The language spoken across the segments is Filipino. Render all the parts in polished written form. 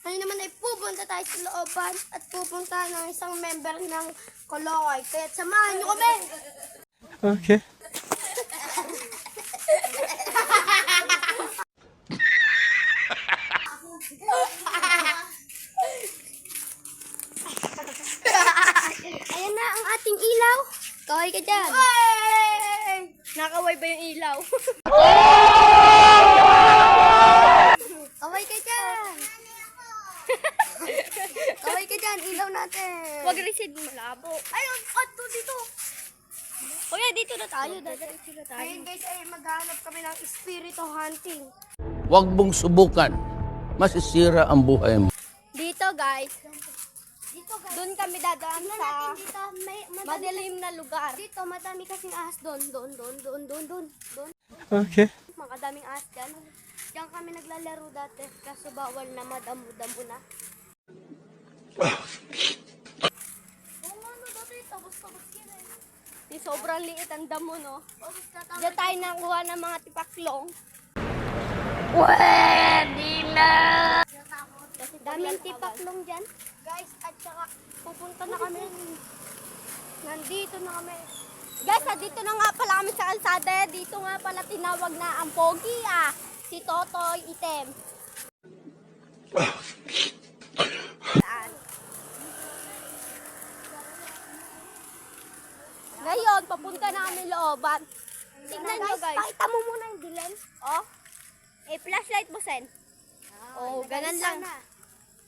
Ngayon naman ay pupunta tayo sa looban at pupunta ng isang member ng Kolokoy. Kaya samahan niyo kami! Okay. Ayan na ang ating ilaw. Kaway ka dyan. Nakaway ba yung ilaw? Kaway ka dyan. Kaway ka dyan. Ilaw natin. Wag resid malabo. Ayun, ato dito. Kuya, dito na tayo. Dito na tayo. Ngayon guys ay maghanap kami ng spirito hunting. Huwag mong subukan. Masisira ang buhay mo. Dito guys. Dito guys. Doon kami dadaan Tingnan sa natin dito. May madami, madilim na lugar. dito madami kasing ahas doon. Doon. Okay. Makadaming ahas dyan. Diyan kami naglalaro dati. Kaso bawal na madamo-damo na. Oo nga no, dati tabos-tabos yun eh. Di sobrang liit ang damo, no? Tapos tatawag. Diyan tayo nakuha ng mga tipaklong. Kasi Daming tipaklong dyan. Guys, at saka pupunta na kami. Nandito na kami. Guys, dito na nga pala kami sa kalsada. Dito nga pala tinawag na ang pogi, si Totoy Item. Saan? Ngayon, papunta na kami looban. Tignan nyo guys. Pakita mo muna yung dilim. Oh, flashlight mo, Sen. Oh, ganun lang.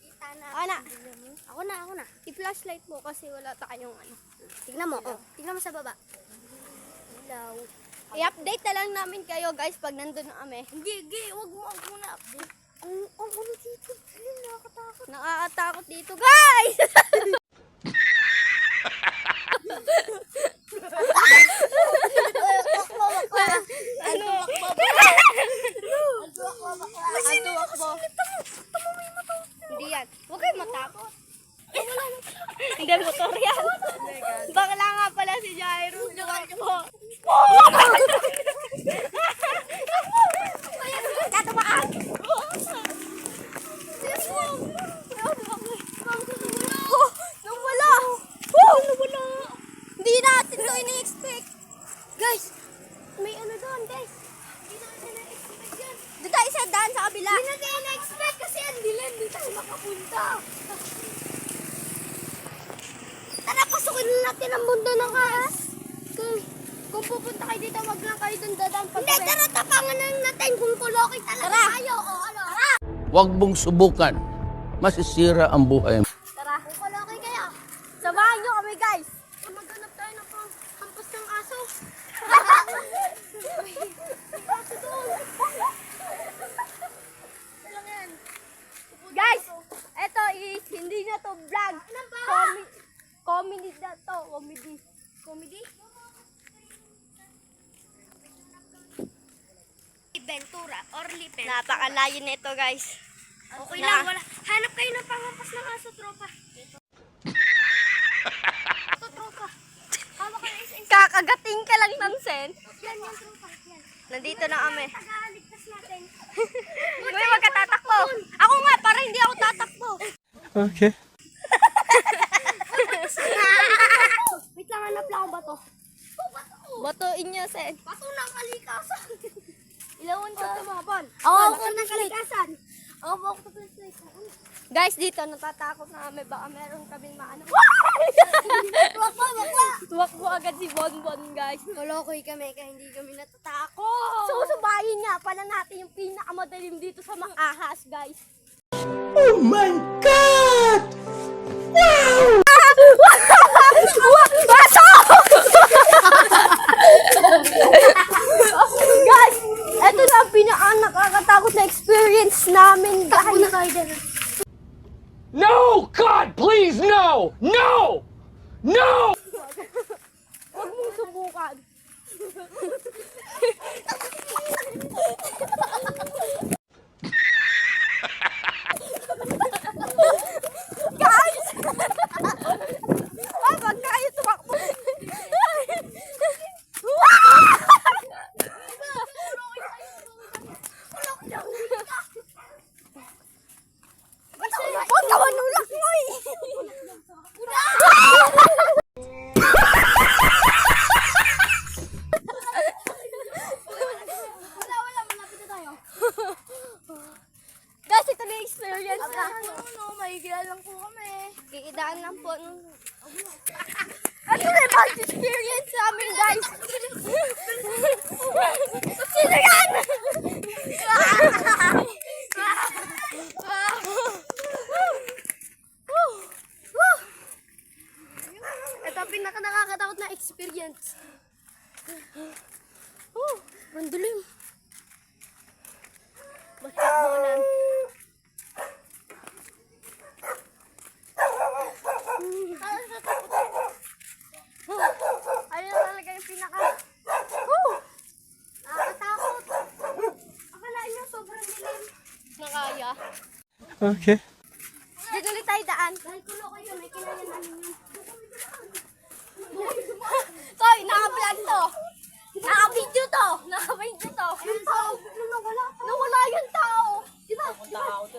Kita na. Ana, Ako na. i-flashlight mo kasi wala tayong ano. Tignan mo, oh. Tignan mo sa baba. Hello. I-update na lang namin kayo guys pag nandun na kami. Wag mo na update. Ang ano dito? Ayun, nakakatakot. Nakakatakot dito guys! Ano? Ang tuwak mo. Hindi yan. Huwag kayo matakot. Hindi motor yan. Bakla nga pala si Jairo. Tuwak mo. Tatamaan! Oh, nawala! Oh, nawala! Hindi natin to ini-expect. Guys, may ano doon, guys. Hindi natin na-expect yan. Doon tayo sa daan sa kabila. Hindi natin na-expect kasi ang dilim. Hindi tayo makapunta. Tara, pasukin na natin ang mundo ng ahas. Kung pupunta kayo dito, wag lang kayo doon dadaan. Hindi, tara, tapangan na natin kung kulokin talaga tayo. O ano? Tara! Huwag mong subukan. Masisira ang buhay mo. Tara. Kung kulokin kayo. Samahan nyo kami guys. Maghanap tayo ng hampas ng aso. Guys, eto is hindi na to vlog. Comedy na to. Comedy? Ventura or Lipen. Napakalayo nito guys. Okay lang, wala. Hanap kayo ng panghampas ng aso, tropa. Ito, tropa. Hawak ka na isa-isa. Kakagating ka lang ng sen. Yan, tropa. Yan. Nandito na kami. Tagaligtas natin. Kuya, wag ka tatakbo. Ako nga, para hindi ako tatakbo. Okay. Wait lang, hanap lang ako bato. Batuin niya, sen. Bato ng kalikasan. Ilawan ko. Tumabon. Ako ng kalikasan. Ako ba ako Guys, dito natatakot na kami. Baka meron kaming maano. Wakwa. Tuwakbo agad si Bonbon, guys. Kolokoy kami kaya hindi kami natatakot. Susubayin nga pala natin yung pinakamadalim dito sa mga ahas, guys. Oh my God! Baso! Guys, eto na ang nakakatakot na experience namin, Takbo na guys. tayo dyan. No! God, please, no! No! No! Huwag mong subukan. experience namin, guys. Sino yan? Ito ang pinaka-nakakatakot na experience. Ang dilim. Basketballan. Ayun na talaga yung pinaka... Nakakatakot. Akalain nyo sobrang dilim. Nakaya. Okay. Dito ulit tayo daan. Dahil kulo kayo, may kinaya namin yun. Toy, naka-vlog to. Naka-video to. Naka-video to. Yung tao, nawala. Nawala yung tao. Diba?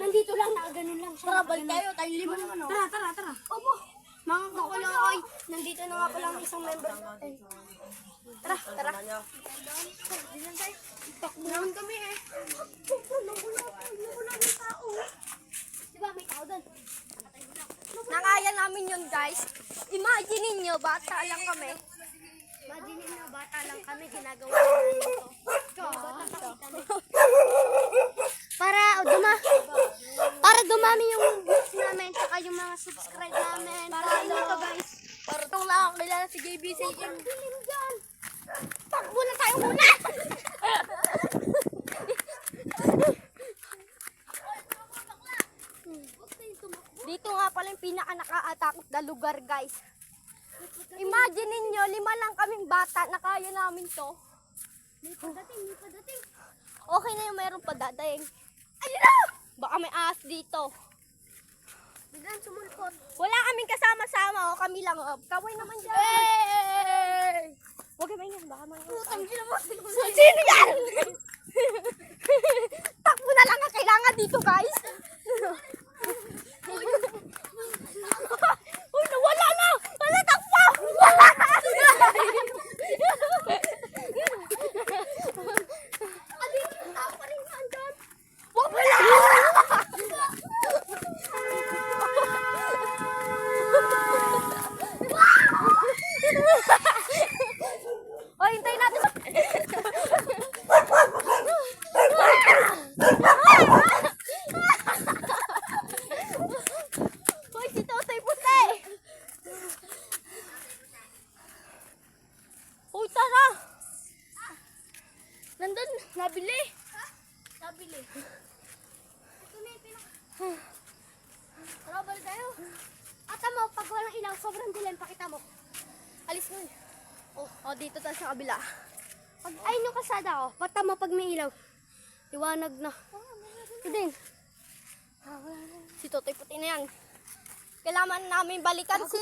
Nandito lang, nakaganon lang siya. Tara, balik tayo. Tayo lima naman. Tara. Opo. Mga kakuloy, nandito na nga pala ang isang member natin. Tara. Takbo naman kami eh. Nawala yung tao. Diba, may tao doon. Nakaya namin yun, guys. Imagine niyo, bata lang kami. Imagine na bata lang kami, ginagawa namin ito. Para dumami yung views namin, saka yung mga subscribe namin. Para sa inyo to, guys. Para itong nakakilala si JBC. Dilim dyan. Takbo na tayo muna! Dito nga pala yung pinaka-nakaatakot na lugar, guys. Imagine ninyo, 5 lang kaming bata, nakaya namin to. May padating. Okay na yung mayroong padadaing. Ayun na! Baka may ahas dito. Biglang sumulpot. Wala kaming kasama-sama, o kami lang. O. Kaway naman dyan. Hey! Huwag kayo maingay, baka maingay. Putang sila mo. Sino yan? Takbo na lang ang kailangan dito, guys. Uy, nawala na! Wala, takbo! Dito yung tao pa rin nandun. Wala! O, hintayin natin. Hoy, si Totoy Puti! Hoy, tara! Nandun, nabili. Nabili. Ito na yung Tara, balik tayo. Ata mo, pag walang ilaw, sobrang dilim, pakita mo. Alis mo. Dito tayo sa kabila. Pag ayun yung kasada ko, pata mo pag may ilaw. Liwanag na. Ito din. Si Totoy Puti na yan. Kailangan namin balikan si...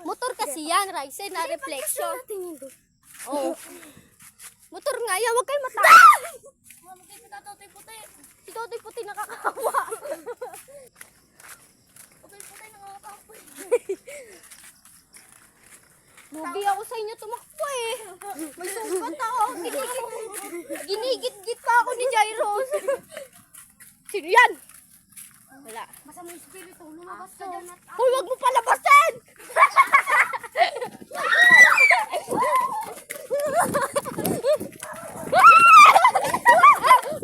Motor kasi yan, Ryzen, na reflection. Natin yun doon. Oo. Motor nga yan, huwag kayo matakot. Totoy puti. Si Totoy Puti nakakawa. Totoy puti nakakapoy. Lugi ako sa inyo tumakbo eh. May sugat ako. Ginigit-git pa ako ni Jairos. Sino yan? Wala. Masama yung spirito, lumabas ka dyan at Hoy, wag mo palabasin!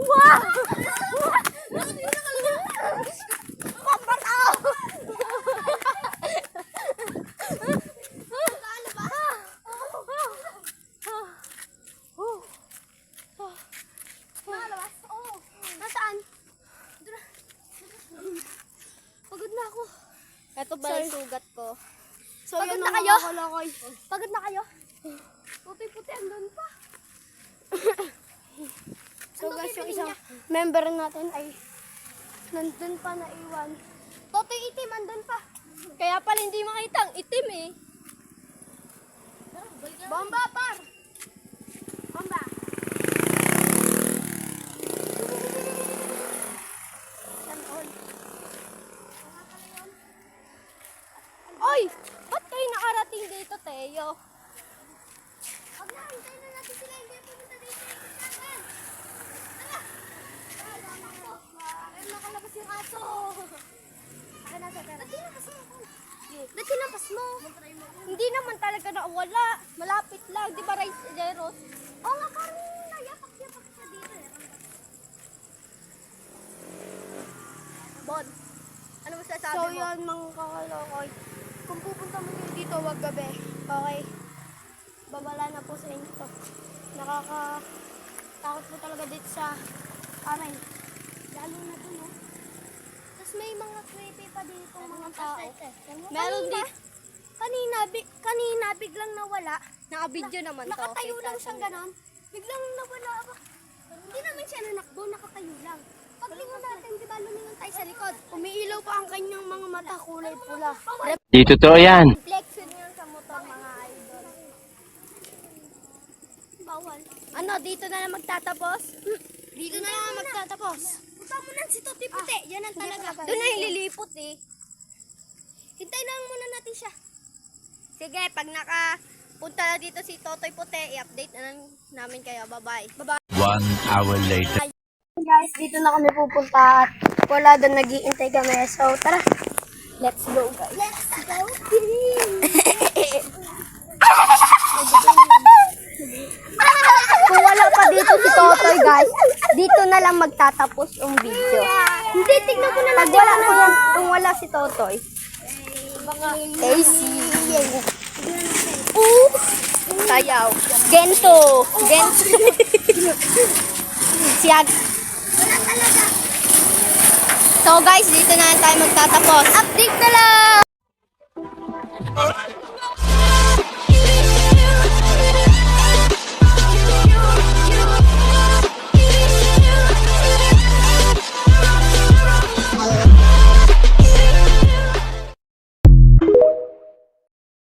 Wow! Pambataw! Nalabas? Oo. Nasaan? Pagod na ako. Ito ba yung sugat ko? So, Pagod yun na ang kayo? nakakalokoy. Pagod na kayo? Puti-puti, andun pa. So guys, yung isang member natin ay nandun pa na iwan. Totoy itim, andun pa. kaya pala hindi makita ang itim eh. Bomba, par! Bomba! Oy! Ba't kayo nakarating dito, Teo? Huwag na, hintayin na natin sila. Hindi pumunta dito yung natin. Tara! Tara, naman po. Nakalabas yung aso. Tara na, tara. Ba't di na kasi ako? Ba't kinampas mo? Hindi naman talaga nawala. Malapit lang. Di ba, Jairos? Oo nga, kanina. Yapak-yapak siya dito eh. Bon, ano masasabi So mo? yun, mga kakalokoy. Kung pupunta mo kayo dito, wag gabi. Okay? Babala na po sa inyo to. Nakakatakot po talaga dito sa amin. Lalo na dun, no? Tapos may mga creepy pa dito mga tao. Meron Kanina, din. kanina biglang nawala. Naka-video naman to. Nakatayo Kita lang siyang sa- ganon. Biglang nawala ba? Hindi naman siya nanakbo, nakatayo lang. Paglingon natin, di ba lumingon tayo sa likod? Umiilaw pa ang kanyang mga mata, kulay pula. Di totoo yan. Reflection yun sa motor, mga idol. Bawal. Ano, dito na lang magtatapos? Dito na lang magtatapos. Punta mo na si Toti Puti, yan ang talaga. Doon na hililipot eh. Hintay na lang muna natin siya. Sige, pag nakapunta na dito si Totoy Puti, i-update na lang namin kayo. Bye-bye. Bye-bye. 1 hour later. Guys, dito na kami pupunta at wala doon nag-iintay kami. So, tara. Let's go, guys. Let's go. Kung wala pa dito si Totoy, guys, dito na lang magtatapos yung video. Hindi, tignan mo na Pag natin. wala na yan, kung wala si Totoy. Casey. Sayaw. Gento. Gento. Siyag. So guys, dito na lang tayo magtatapos. Update na lang.